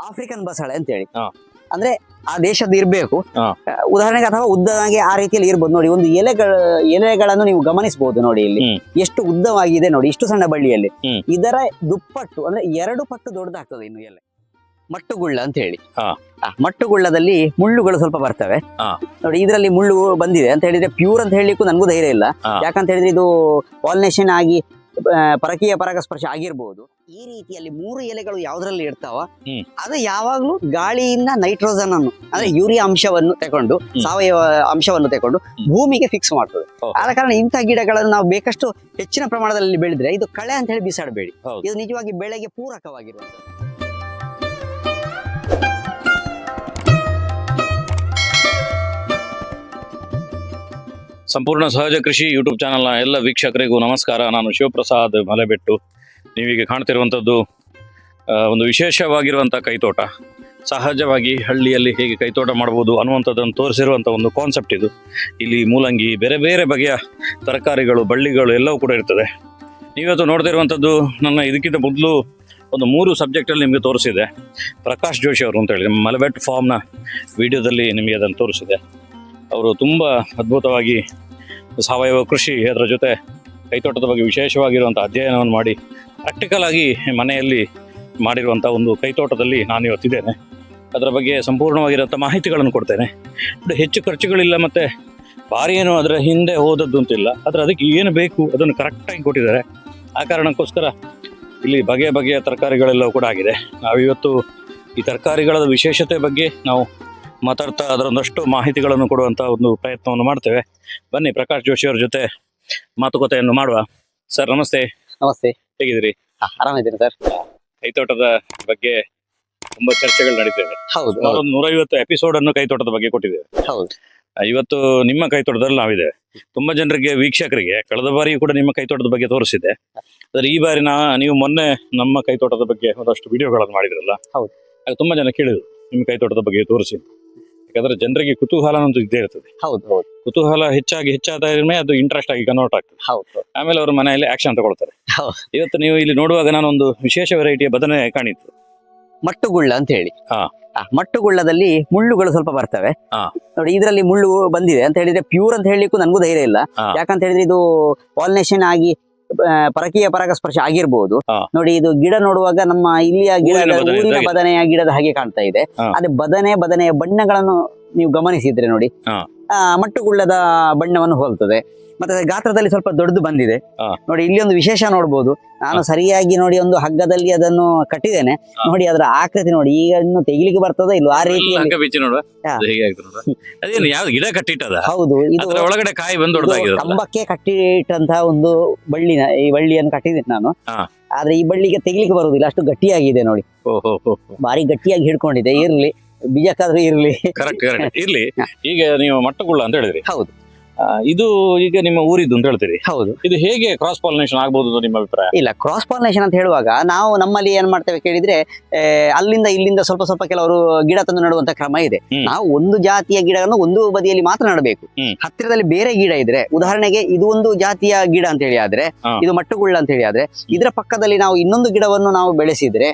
African ಬಸಳೆ ಅಂತ ಹೇಳಿ. ಹಾ. ಅಂದ್ರೆ ಆ ದೇಶದ ಇರ್ಬೇಕು. ಹಾ. ಉದಾಹರಣೆಗೆ ಅಥವಾ ಉದ್ದವಾಗಿ ಆ ರೀತಿಯಲ್ಲಿ ಇರ್ಬೋದು ನೋಡಿ. ಒಂದು ಎಲೆಗಳನ್ನು ನೀವು ಗಮನಿಸಬಹುದು ನೋಡಿ. ಇಲ್ಲಿ ಎಷ್ಟು ಉದ್ದವಾಗಿದೆ ನೋಡಿ, ಇಷ್ಟು ಸಣ್ಣ ಬಳ್ಳಿಯಲ್ಲಿ. ಇದರ ದುಪ್ಪಟ್ಟು ಅಂದ್ರೆ 2 ಪಟ್ಟು ದೊಡ್ಡದಾಗ್ತದೆ ಇನ್ನು ಎಲೆ. ಮಟ್ಟುಗುಳ್ಳ ಅಂತ ಹೇಳಿ. ಮಟ್ಟುಗುಳ್ಳದಲ್ಲಿ ಮುಳ್ಳುಗಳು ಸ್ವಲ್ಪ ಬರ್ತವೆ ನೋಡಿ. ಇದರಲ್ಲಿ ಮುಳ್ಳು ಬಂದಿದೆ ಅಂತ ಹೇಳಿದ್ರೆ ಪ್ಯೂರ್ ಅಂತ ಹೇಳಲಿಕ್ಕೂ ನನಗೂ ಧೈರ್ಯ ಇಲ್ಲ. ಯಾಕಂತ ಹೇಳಿದ್ರೆ ಇದು ಪಾಲಿನೇಷನ್ ಆಗಿ ಪರಕೀಯ ಪರಾಗಸ್ಪರ್ಶ ಆಗಿರ್ಬೋದು. ಈ ರೀತಿಯಲ್ಲಿ 3 ಎಲೆಗಳು ಯಾವ್ದ್ರಲ್ಲಿ ಇರ್ತಾವ ಅದು ಯಾವಾಗ್ಲೂ ಗಾಳಿಯಿಂದ ನೈಟ್ರೋಜನ್ ಅನ್ನು ಅಂದ್ರೆ ಯೂರಿಯಾ ಅಂಶವನ್ನು ತಗೊಂಡು, ಸಾವಯವ ಅಂಶವನ್ನು ತಗೊಂಡು ಭೂಮಿಗೆ ಫಿಕ್ಸ್ ಮಾಡ್ತದೆ. ಆದ ಕಾರಣ ಇಂಥ ಗಿಡಗಳನ್ನು ನಾವು ಬೇಕಷ್ಟು ಹೆಚ್ಚಿನ ಪ್ರಮಾಣದಲ್ಲಿ ಬೆಳೆದ್ರೆ ಇದು ಕಳೆ ಅಂತ ಹೇಳಿ ಬಿಸಾಡಬೇಡಿ. ಇದು ನಿಜವಾಗಿ ಬೆಳೆಗೆ ಪೂರಕವಾಗಿರುವಂಥದ್ದು. ಸಂಪೂರ್ಣ ಸಹಜ ಕೃಷಿ ಯೂಟ್ಯೂಬ್ ಚಾನಲ್ನ ಎಲ್ಲ ವೀಕ್ಷಕರಿಗೂ ನಮಸ್ಕಾರ. ನಾನು ಶಿವಪ್ರಸಾದ್ ಮಲೆಬೆಟ್ಟು. ನೀವೀಗ ಕಾಣ್ತಿರುವಂಥದ್ದು ಒಂದು ವಿಶೇಷವಾಗಿರುವಂಥ ಕೈತೋಟ. ಸಹಜವಾಗಿ ಹಳ್ಳಿಯಲ್ಲಿ ಹೇಗೆ ಕೈತೋಟ ಮಾಡ್ಬೋದು ಅನ್ನುವಂಥದ್ದನ್ನು ತೋರಿಸಿರುವಂಥ ಒಂದು ಕಾನ್ಸೆಪ್ಟ್ ಇದು. ಇಲ್ಲಿ ಮೂಲಂಗಿ, ಬೇರೆ ಬೇರೆ ಬಗೆಯ ತರಕಾರಿಗಳು, ಬಳ್ಳಿಗಳು ಎಲ್ಲವೂ ಕೂಡ ಇರ್ತದೆ. ನೀವತ್ತು ನೋಡ್ತಿರುವಂಥದ್ದು ನನ್ನ ಇದಕ್ಕಿಂತ ಮೊದಲು ಒಂದು 3 ಸಬ್ಜೆಕ್ಟಲ್ಲಿ ನಿಮಗೆ ತೋರಿಸಿದೆ. ಪ್ರಕಾಶ್ ಜೋಶಿ ಅವರು ಅಂತೇಳಿ ನಮ್ಮ ಮಲೆಬೆಟ್ ಫಾರ್ಮ್ನ ವಿಡಿಯೋದಲ್ಲಿ ನಿಮಗೆ ಅದನ್ನು ತೋರಿಸಿದೆ. ಅವರು ತುಂಬ ಅದ್ಭುತವಾಗಿ ಸಾವಯವ ಕೃಷಿ ಅದರ ಜೊತೆ ಕೈತೋಟದ ಬಗ್ಗೆ ವಿಶೇಷವಾಗಿರುವಂಥ ಅಧ್ಯಯನವನ್ನು ಮಾಡಿ ಪ್ರಾಕ್ಟಿಕಲ್ ಆಗಿ ಮನೆಯಲ್ಲಿ ಮಾಡಿರುವಂಥ ಒಂದು ಕೈತೋಟದಲ್ಲಿ ನಾನು ಇವತ್ತಿದ್ದೇನೆ. ಅದರ ಬಗ್ಗೆ ಸಂಪೂರ್ಣವಾಗಿರುವಂಥ ಮಾಹಿತಿಗಳನ್ನು ಕೊಡ್ತೇನೆ. ಹೆಚ್ಚು ಖರ್ಚುಗಳಿಲ್ಲ ಮತ್ತು ಭಾರಿ ಏನು ಅದರ ಹಿಂದೆ ಹೋದದ್ದು ಅಂತಿಲ್ಲ. ಆದರೆ ಅದಕ್ಕೆ ಏನು ಬೇಕು ಅದನ್ನು ಕರೆಕ್ಟಾಗಿ ಕೊಟ್ಟಿದ್ದಾರೆ. ಆ ಕಾರಣಕ್ಕೋಸ್ಕರ ಇಲ್ಲಿ ಬಗೆಯ ಬಗೆಯ ತರಕಾರಿಗಳೆಲ್ಲವೂ ಕೂಡ ಆಗಿದೆ. ನಾವಿವತ್ತು ಈ ತರಕಾರಿಗಳ ವಿಶೇಷತೆ ಬಗ್ಗೆ ನಾವು ಮಾತಾಡ್ತಾ ಅದರೊಂದಷ್ಟು ಮಾಹಿತಿಗಳನ್ನು ಕೊಡುವಂಥ ಒಂದು ಪ್ರಯತ್ನವನ್ನು ಮಾಡ್ತೇವೆ. ಬನ್ನಿ ಪ್ರಕಾಶ್ ಜೋಶಿ ಅವರ ಜೊತೆ ಮಾತುಕತೆಯನ್ನು ಮಾಡುವ. ಸರ್ ನಮಸ್ತೆ. ನಮಸ್ತೆ, ಹೇಗಿದ್ದೀರಿ? ಆರಾಮಿದ್ದೀನಿ ಸರ್. ಕೈತೋಟದ ಬಗ್ಗೆ ತುಂಬಾ ಚರ್ಚೆಗಳು ನಡೀತೇವೆ. ಹೌದು, ಒಂದು 150 ಎಪಿಸೋಡ್ ಅನ್ನು ಕೈತೋಟದ ಬಗ್ಗೆ ಕೊಟ್ಟಿದ್ದೇವೆ. ಹೌದು. ಇವತ್ತು ನಿಮ್ಮ ಕೈತೋಟದಲ್ಲಿ ನಾವಿದ್ದೇವೆ. ತುಂಬಾ ಜನರಿಗೆ, ವೀಕ್ಷಕರಿಗೆ ಕಳೆದ ಬಾರಿಯೂ ಕೂಡ ನಿಮ್ಮ ಕೈತೋಟದ ಬಗ್ಗೆ ತೋರಿಸಿದೆ. ಆದರೆ ಈ ಬಾರಿ ನೀವು ಮೊನ್ನೆ ನಮ್ಮ ಕೈತೋಟದ ಬಗ್ಗೆ ಒಂದಷ್ಟು ವಿಡಿಯೋಗಳನ್ನು ಮಾಡಿದ್ರಲ್ಲ, ಆಗ ತುಂಬಾ ಜನ ಕೇಳಿದ್ರು ನಿಮ್ಮ ಕೈತೋಟದ ಬಗ್ಗೆ ತೋರಿಸಿ. ಯಾಕಂದ್ರೆ ಜನರಿಗೆ ಕುತೂಹಲ ಅಂತೂ ಇದ್ದೇ ಇರ್ತದೆ. ಕುತೂಹಲ ಹೆಚ್ಚಾದ ಅದು ಇಂಟ್ರೆಸ್ಟ್ ಆಗಿ ಕನ್ವರ್ಟ್ ಆಗ್ತದೆ. ಆಮೇಲೆ ಅವರು ಮನೆಯಲ್ಲಿ ಆಕ್ಷನ್ ತಗೊಳ್ತಾರೆ. ಇವತ್ತು ನೀವು ಇಲ್ಲಿ ನೋಡುವಾಗ ನಾನೊಂದು ವಿಶೇಷ ವೆರೈಟಿಯ ಬದನೆ ಕಾಣಿತ್ತು. ಮಟ್ಟುಗುಳ್ಳ ಅಂತ ಹೇಳಿ. ಮಟ್ಟುಗುಳ್ಳದಲ್ಲಿ ಮುಳ್ಳುಗಳು ಸ್ವಲ್ಪ ಬರ್ತವೆ ನೋಡಿ. ಇದರಲ್ಲಿ ಮುಳ್ಳು ಬಂದಿದೆ ಅಂತ ಹೇಳಿದ್ರೆ ಪ್ಯೂರ್ ಅಂತ ಹೇಳಲಿಕ್ಕೂ ನನಗೂ ಧೈರ್ಯ ಇಲ್ಲ. ಯಾಕಂತ ಹೇಳಿದ್ರೆ ಇದು ಪಾಲಿನೇಷನ್ ಆಗಿ ಪರಕೀಯ ಪರಾಗಸ್ಪರ್ಶ ಆಗಿರ್ಬೋದು ನೋಡಿ. ಇದು ಗಿಡ ನೋಡುವಾಗ ನಮ್ಮ ಇಲ್ಲಿಯ ಗಿಡ ಊರಿನ ಬದನೆಯ ಗಿಡದ ಹಾಗೆ ಕಾಣ್ತಾ ಇದೆ. ಅದೇ ಬದನೆಯ ಬಣ್ಣಗಳನ್ನು ನೀವು ಗಮನಿಸಿದ್ರೆ ನೋಡಿ, ಮಟ್ಟುಗುಳ್ಳದ ಬಣ್ಣವನ್ನು ಹೋಲ್ತದೆ. ಮತ್ತೆ ಗಾತ್ರದಲ್ಲಿ ಸ್ವಲ್ಪ ದೊಡ್ಡದು ಬಂದಿದೆ ನೋಡಿ. ಇಲ್ಲಿ ಒಂದು ವಿಶೇಷ ನೋಡ್ಬೋದು. ನಾನು ಸರಿಯಾಗಿ ನೋಡಿ ಒಂದು ಹಗ್ಗದಲ್ಲಿ ಅದನ್ನು ಕಟ್ಟಿದ್ದೇನೆ ನೋಡಿ. ಅದರ ಆಕೃತಿ ನೋಡಿ, ಈಗ ಇನ್ನು ತೆಗಿಲಿಕ್ಕೆ ಬರ್ತದ ಇಲ್ಲ ಆ ರೀತಿ. ಹೌದು, ಇದು ಒಳಗಡೆ ಕಾಯಿ ಬಂದು ಕಂಬಕ್ಕೆ ಕಟ್ಟಿಟ್ಟಂತಹ ಒಂದು ಈ ಬಳ್ಳಿಯನ್ನು ಕಟ್ಟಿದ್ದೇನೆ ನಾನು. ಆದ್ರೆ ಈ ಬಳ್ಳಿಗೆ ತೆಗಿಲಿಕ್ಕೆ ಬರುವುದಿಲ್ಲ, ಅಷ್ಟು ಗಟ್ಟಿಯಾಗಿದೆ ನೋಡಿ. ಬಾರಿ ಗಟ್ಟಿಯಾಗಿ ಹಿಡ್ಕೊಂಡಿದೆ. ಇರ್ಲಿ, ಬೀಜಕ್ಕಾದ್ರೂ ಇರ್ಲಿ. ಕರೆಕ್ಟ್ ಇರ್ಲಿ. ಈಗ ನೀವು ಮಟ್ಟುಗುಳ್ಳ ಅಂತ ಹೇಳಿದ್ರಿ. ಹೌದು. ಇದು ಈಗ ನಿಮ್ಮ ಊರಿದ್ದು ಅಂತ ಹೇಳ್ತೀರಿ. ಹೌದು. ಇದು ಹೇಗೆ ಕ್ರಾಸ್ ಪಾಲಿನೇಷನ್ ಆಗ್ಬಹುದು ನಿಮ್ಮ ಅಭಿಪ್ರಾಯ? ಇಲ್ಲ, ಕ್ರಾಸ್ ಪಾಲಿನೇಷನ್ ಅಂತ ಹೇಳುವಾಗ ನಾವು ನಮ್ಮಲ್ಲಿ ಏನ್ ಮಾಡ್ತೇವೆ ಕೇಳಿದ್ರೆ, ಅಲ್ಲಿಂದ ಇಲ್ಲಿಂದ ಸ್ವಲ್ಪ ಕೆಲವರು ಗಿಡ ತಂದು ನಡುವಂತ ಕ್ರಮ ಇದೆ. ನಾವು ಒಂದು ಜಾತಿಯ ಗಿಡವನ್ನು ಒಂದು ಬದಿಯಲ್ಲಿ ಮಾತ್ರ ನಡಬೇಕು. ಹತ್ತಿರದಲ್ಲಿ ಬೇರೆ ಗಿಡ ಇದ್ರೆ, ಉದಾಹರಣೆಗೆ ಇದು ಒಂದು ಜಾತಿಯ ಗಿಡ ಅಂತ ಹೇಳಿ ಆದ್ರೆ, ಇದು ಮಟ್ಟುಗುಳ್ಳ ಅಂತ ಹೇಳಿ ಆದ್ರೆ, ಇದರ ಪಕ್ಕದಲ್ಲಿ ನಾವು ಇನ್ನೊಂದು ಗಿಡವನ್ನು ನಾವು ಬೆಳೆಸಿದ್ರೆ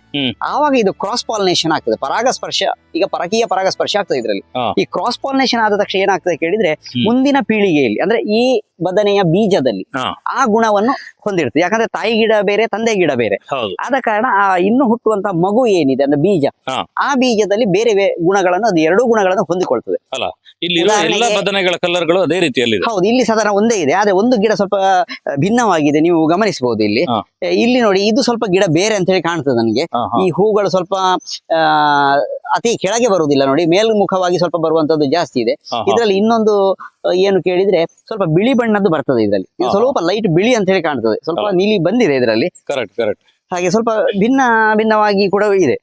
ಆವಾಗ ಇದು ಕ್ರಾಸ್ ಪಾಲಿನೇಷನ್ ಆಗ್ತದೆ. ಪರಾಗಸ್ಪರ್ಶ, ಈಗ ಪರಕೀಯ ಪರಾಗಸ್ಪರ್ಶ ಆಗ್ತದೆ ಇದರಲ್ಲಿ. ಈ ಕ್ರಾಸ್ ಪಾಲಿನೇಷನ್ ಆದ ತಕ್ಷಣ ಏನಾಗ್ತದೆ ಕೇಳಿದ್ರೆ, ಮುಂದಿನ ಪೀಳಿಗೆಯಲ್ಲಿ ಅಂದ್ರೆ ಈ ಬದನೆಯ ಬೀಜದಲ್ಲಿ ಆ ಗುಣವನ್ನು ಹೊಂದಿರ್ತದೆ. ಯಾಕಂದ್ರೆ ತಾಯಿ ಗಿಡ ಬೇರೆ, ತಂದೆ ಗಿಡ ಬೇರೆ. ಆದ ಕಾರಣ ಆ ಇನ್ನು ಹುಟ್ಟುವಂತ ಮಗು ಏನಿದೆ ಅಂದ್ರೆ ಬೀಜ, ಆ ಬೀಜದಲ್ಲಿ ಬೇರೆ ಗುಣಗಳನ್ನು, ಅದು 2 ಗುಣಗಳನ್ನು ಹೊಂದಿಕೊಳ್ತದೆ. ಎಲ್ಲ ಬದನೆಗಳ ಕಲರ್ಗಳು ಅದೇ ರೀತಿಯಲ್ಲಿ. ಹೌದು, ಇಲ್ಲಿ ಸಾಧಾರಣ ಒಂದೇ ಇದೆ. ಆದ್ರೆ ಒಂದು ಗಿಡ ಸ್ವಲ್ಪ ಭಿನ್ನವಾಗಿದೆ, ನೀವು ಗಮನಿಸಬಹುದು. ಇಲ್ಲಿ ನೋಡಿ, ಇದು ಸ್ವಲ್ಪ ಗಿಡ ಬೇರೆ ಅಂತ ಹೇಳಿ ಕಾಣ್ತದೆ ನನಗೆ. ಈ ಹೂಗಳು ಸ್ವಲ್ಪ ಅತಿ ಕೆಳಗೆ ಬರುವುದಿಲ್ಲ ನೋಡಿ, ಮೇಲ್ಮುಖವಾಗಿ ಸ್ವಲ್ಪ ಬರುವಂತದ್ದು ಜಾಸ್ತಿ ಇದೆ. ಇದರಲ್ಲಿ ಇನ್ನೊಂದು ಏನು ಕೇಳಿದ್ರೆ, ಸ್ವಲ್ಪ ಬಿಳಿ ಬಣ್ಣದ್ದು ಬರ್ತದೆ ಇದರಲ್ಲಿ. ಇದು ಸ್ವಲ್ಪ ಲೈಟ್ ಬಿಳಿ ಅಂತ ಹೇಳಿ ಕಾಣ್ತದೆ, ಸ್ವಲ್ಪ ನೀಲಿ ಬಂದಿದೆ ಇದರಲ್ಲಿ. ಕರೆಕ್ಟ್. ಹಾಗೆ ಸ್ವಲ್ಪ ಭಿನ್ನವಾಗಿ ಕೂಡ ಇದೆ.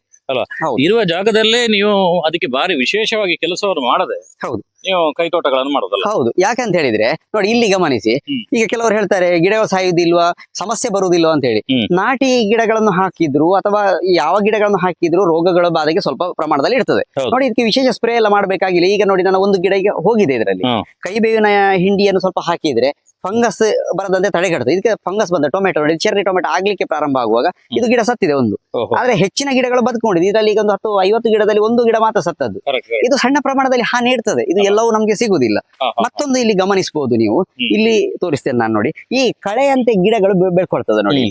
ಇರುವ ಜಾಗದಲ್ಲೇ ನೀವು ಅದಕ್ಕೆ ಭಾರಿ ವಿಶೇಷವಾಗಿ ಕೆಲಸವನ್ನು ಮಾಡದೆ. ಹೌದು. ನೀವು ಕೈತೋಟಗಳನ್ನು ಮಾಡೋದಲ್ಲ. ಹೌದು, ಯಾಕಂತ ಹೇಳಿದ್ರೆ ನೋಡಿ ಇಲ್ಲಿ ಗಮನಿಸಿ. ಹ್ಮ್. ಈಗ ಕೆಲವರು ಹೇಳ್ತಾರೆ ಗಿಡಗಳು ಸಾಯುವುದಿಲ್ವಾ, ಸಮಸ್ಯೆ ಬರುವುದಿಲ್ವಾ ಅಂತ ಹೇಳಿ. ಹ್ಮ್. ನಾಟಿ ಗಿಡಗಳನ್ನು ಹಾಕಿದ್ರು ಅಥವಾ ಯಾವ ಗಿಡಗಳನ್ನು ಹಾಕಿದ್ರು ರೋಗಗಳ ಬಾಧೆಗೆ ಸ್ವಲ್ಪ ಪ್ರಮಾಣದಲ್ಲಿ ಇರ್ತದೆ. ಹೌದು. ನೋಡಿ ಇದಕ್ಕೆ ವಿಶೇಷ ಸ್ಪ್ರೇ ಎಲ್ಲ ಮಾಡಬೇಕಾಗಿಲ್ಲ. ಈಗ ನೋಡಿ ನಾನು ಒಂದು ಗಿಡ ಈಗ ಹೋಗಿದೆ ಇದರಲ್ಲಿ ಹ್ಮ್. ಕೈಬೇವಿನ ಹಿಂಡಿಯನ್ನು ಸ್ವಲ್ಪ ಹಾಕಿದ್ರೆ ಫಂಗಸ್ ಬರದಂತೆ ತಡೆಗಟ್ಟುತ್ತೆ. ಇದಕ್ಕೆ ಫಂಗಸ್ ಬಂದ ಟೊಮೆಟೊ ನೋಡಿ, ಚೆರ್ರಿ ಟೊಮೆಟೊ ಆಗ್ಲಿಕ್ಕೆ ಪ್ರಾರಂಭ ಆಗುವಾಗ ಇದು ಗಿಡ ಸತ್ತಿದೆ ಒಂದು. ಓಹೋ. ಆದ್ರೆ ಹೆಚ್ಚಿನ ಗಿಡಗಳು ಬದುಕೊಂಡಿದೆ. ಇದರಲ್ಲಿ ಈಗ ಒಂದು 10-50 ಗಿಡದಲ್ಲಿ ಒಂದು ಗಿಡ ಮಾತ್ರ ಸತ್ತದ್ದು. Correct, correct. ಇದು ಸಣ್ಣ ಪ್ರಮಾಣದಲ್ಲಿ ಹಾನಿ ಇರ್ತದೆ. ಇದು ಎಲ್ಲವೂ ನಮ್ಗೆ ಸಿಗುದಿಲ್ಲ. ಹಾ, ಹಾ. ಮತ್ತೊಂದು ಇಲ್ಲಿ ಗಮನಿಸಬಹುದು ನೀವು. ಹ್ಮ್. ಇಲ್ಲಿ ತೋರಿಸ್ತೇನೆ ನಾನು ನೋಡಿ. ಈ ಕಳೆಯಂತೆ ಗಿಡಗಳು ಬೆಳ್ಕೊಳ್ತದೆ ನೋಡಿ.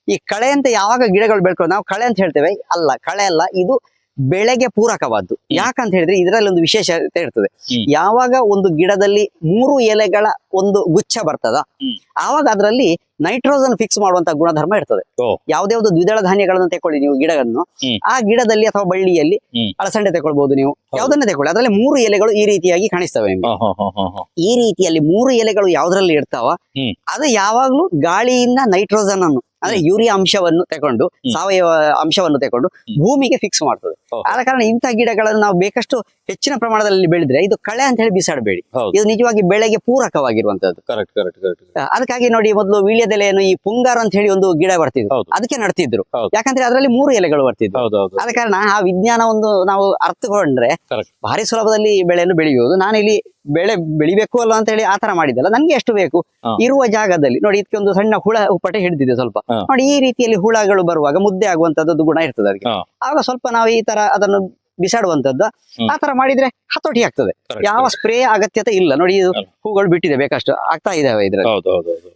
ಈ ಕಳೆಯಂತೆ ಯಾವಾಗ ಗಿಡಗಳು ಬೆಳ್ಕೊಳ್ಳೋದು, ನಾವು ಕಳೆ ಅಂತ ಹೇಳ್ತೇವೆ, ಅಲ್ಲ ಕಳೆ ಅಲ್ಲ, ಇದು ಬೆಳೆಗೆ ಪೂರಕವಾದ್ದು. ಯಾಕಂತ ಹೇಳಿದ್ರೆ ಇದರಲ್ಲಿ ಒಂದು ವಿಶೇಷತೆ ಇರ್ತದೆ. ಹ್ಮ್. ಯಾವಾಗ ಒಂದು ಗಿಡದಲ್ಲಿ 3 ಎಲೆಗಳ ಒಂದು ಗುಚ್ಛ ಬರ್ತದ, ಹ್ಮ್. ಆವಾಗ ಅದರಲ್ಲಿ ನೈಟ್ರೋಜನ್ ಫಿಕ್ಸ್ ಮಾಡುವಂತ ಗುಣಧರ್ಮ ಇರ್ತದೆ. ಓ. ಯಾವುದೇ ದ್ವಿದಳ ಧಾನ್ಯಗಳನ್ನು ತಗೊಳ್ಳಿ ನೀವು ಗಿಡಗಳನ್ನು, ಹ್ಮ್. ಆ ಗಿಡದಲ್ಲಿ ಅಥವಾ ಬಳ್ಳಿಯಲ್ಲಿ ಹ್ಮ್. ಅಲಸಂಡೆ ತಗೊಳ್ಬಹುದು ನೀವು, ಹೌದು. ಯಾವುದನ್ನೇ ತಗೊಳ್ಳಿ, ಅದರಲ್ಲಿ 3 ಎಲೆಗಳು ಈ ರೀತಿಯಾಗಿ ಕಾಣಿಸ್ತವೆ ನಿಮ್ಗೆ. ಹಾ, ಹಾ, ಹಾ, ಹಾ. ಈ ರೀತಿಯಲ್ಲಿ 3 ಎಲೆಗಳು ಯಾವ್ದ್ರಲ್ಲಿ ಇರ್ತಾವ, ಹ್ಮ್. ಅದು ಯಾವಾಗ್ಲೂ ಗಾಳಿಯಿಂದ ನೈಟ್ರೋಜನ್ ಅನ್ನು ಅಂದ್ರೆ ಯೂರಿಯಾ ಅಂಶವನ್ನು ತಗೊಂಡು, ಸಾವಯವ ಅಂಶವನ್ನು ತಗೊಂಡು ಭೂಮಿಗೆ ಫಿಕ್ಸ್ ಮಾಡ್ತದೆ. ಹೌದು. ಆದ ಕಾರಣ ಇಂಥ ಗಿಡಗಳನ್ನು ನಾವು ಬೇಕಷ್ಟು ಹೆಚ್ಚಿನ ಪ್ರಮಾಣದಲ್ಲಿ ಬೆಳೆದ್ರೆ ಇದು ಕಳೆ ಅಂತ ಹೇಳಿ ಬಿಸಾಡಬೇಡಿ. ಹೌದು. ಇದು ನಿಜವಾಗಿ ಬೆಳೆಗೆ ಪೂರಕವಾಗಿರುವಂತದ್ದು. Correct, correct, correct. ಅದಕ್ಕಾಗಿ ನೋಡಿ, ಮೊದಲು ವೀಳ್ಯದೆಲೆಯನ್ನು ಈ ಪುಂಗಾರ ಅಂತ ಹೇಳಿ ಒಂದು ಗಿಡ ಬರ್ತಿದ್ರು, ಹೌದು. ಅದಕ್ಕೆ ನಡ್ತಿದ್ರು. ಹೌದು. ಯಾಕಂದ್ರೆ ಅದರಲ್ಲಿ 3 ಎಲೆಗಳು ಬರ್ತಿದ್ರು. ಹೌದು, ಹೌದು. ಆದ ಕಾರಣ ಆ ವಿಜ್ಞಾನ ಒಂದು ನಾವು ಅರ್ಥಕೊಂಡ್ರೆ Correct. ಭಾರಿ ಸುಲಭದಲ್ಲಿ ಬೆಳೆಯನ್ನು ಬೆಳೆಯುವುದು. ನಾನು ಇಲ್ಲಿ ಬೆಳೆ ಬೆಳಿಬೇಕು ಅಲ್ಲ ಅಂತ ಹೇಳಿ ಆತರ ಮಾಡಿದ್ದಲ್ಲ, ನನ್ಗೆ ಎಷ್ಟು ಬೇಕು ಹಾ. ಇರುವ ಜಾಗದಲ್ಲಿ ನೋಡಿ. ಇದಕ್ಕೆ ಒಂದು ಸಣ್ಣ ಹುಳ ಉಪ್ಪಟೆ ಹಿಡಿದಿದೆ ಸ್ವಲ್ಪ. ಹಾ. ನೋಡಿ ಈ ರೀತಿಯಲ್ಲಿ ಹುಳಗಳು ಬರುವಾಗ ಮುದ್ದೆ ಆಗುವಂತದ್ದು ಗುಣ ಇರ್ತದೆ ಅದಕ್ಕೆ. ಹಾ. ಆಗ ಸ್ವಲ್ಪ ನಾವು ಈ ತರ ಅದನ್ನು ಬಿಸಾಡುವಂತದ್ದು ಆ ತರ ಮಾಡಿದ್ರೆ ಹತೋಟಿ ಆಗ್ತದೆ. Correct, ಯಾವ correct. ಸ್ಪ್ರೇ ಅಗತ್ಯತೆ ಇಲ್ಲ. ನೋಡಿ ಇದು ಹೌದು. ಹೂಗಳು ಬಿಟ್ಟಿದೆ, ಬೇಕಷ್ಟು ಆಗ್ತಾ ಇದಾವೆ ಇದ್ರಲ್ಲಿ. ಹೌದು, ಹೌದು, ಹೌದು.